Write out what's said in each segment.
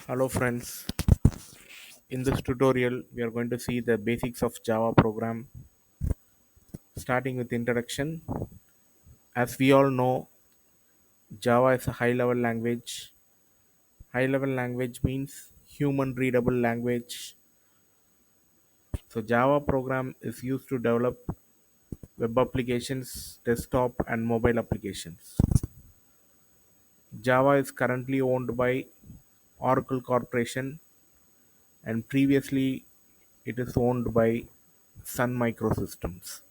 Hello friends, in this tutorial we are going to see the basics of Java program, starting with introduction. As we all know, Java is a high level language. High level language means human readable language. So Java program is used to develop web applications, desktop and mobile applications. Java is currently owned by Oracle Corporation and previously it is owned by Sun Microsystems.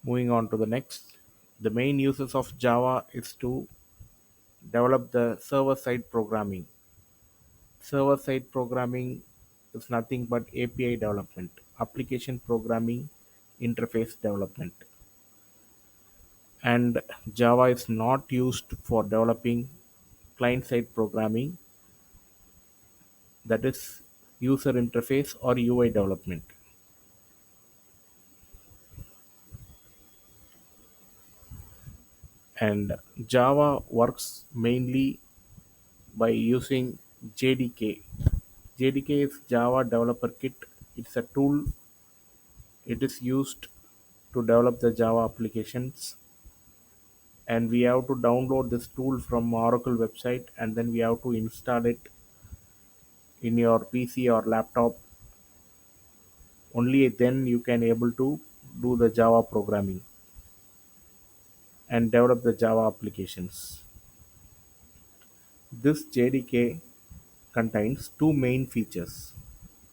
Moving on to the next, the main uses of Java is to develop the server-side programming. Server-side programming is nothing but API development, application programming, interface development. And Java is not used for developing client-side programming, that is user interface or UI development. And Java works mainly by using JDK. JDK is Java Developer Kit. It's a tool. It is used to develop the Java applications, and we have to download this tool from Oracle website, and then we have to install it in your PC or laptop. Only then you can able to do the Java programming and develop the Java applications. This JDK contains two main features.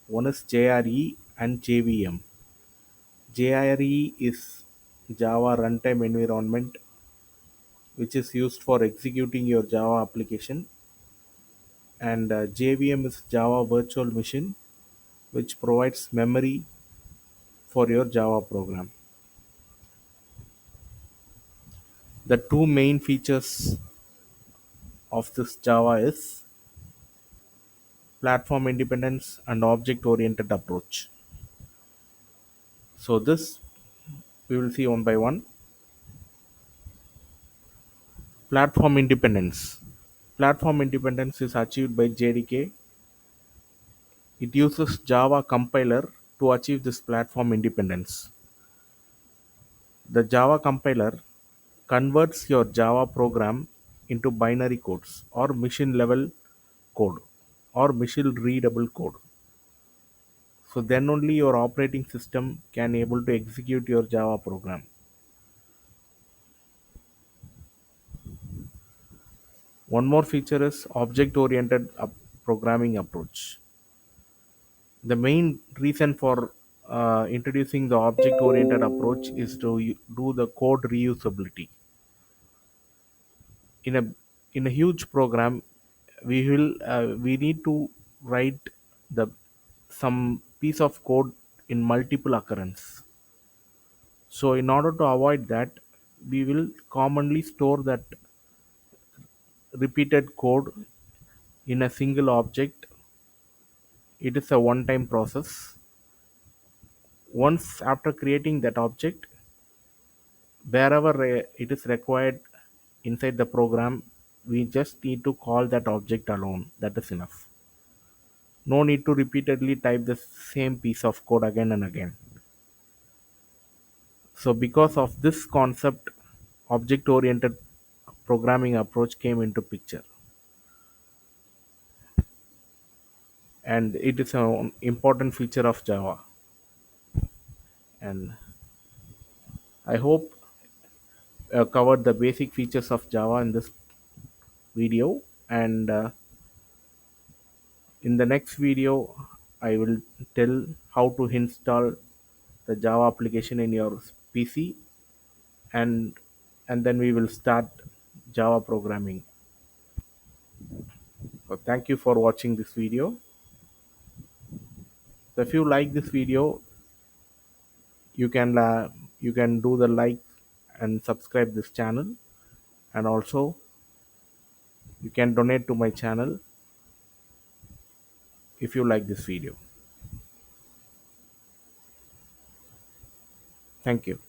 One is JRE and JVM. JRE is Java Runtime Environment, which is used for executing your Java application, and JVM is Java Virtual Machine, which provides memory for your Java program. The two main features of this Java is platform independence and object oriented approach. So this we will see one by one. Platform independence. Platform independence is achieved by JDK. It uses Java compiler to achieve this platform independence. The Java compiler converts your Java program into binary codes or machine level code or machine readable code. So then only your operating system can able to execute your Java program. One more feature is object oriented programming approach. The main reason for introducing the object oriented approach is to do the code reusability. In a huge program, we need to write the some piece of code in multiple occurrence. So in order to avoid that, we will commonly store that repeated code in a single object. It is a one time process. Once after creating that object, wherever it is required inside the program, we just need to call that object alone. That is enough. No need to repeatedly type the same piece of code again and again. So because of this concept, object oriented programming approach came into picture, and it is an important feature of Java. And I hope covered the basic features of Java in this video, and in the next video I will tell how to install the Java application in your PC, and then we will start Java programming. So thank you for watching this video. So if you like this video, you can do the like and subscribe this channel, and also you can donate to my channel if you like this video. Thank you.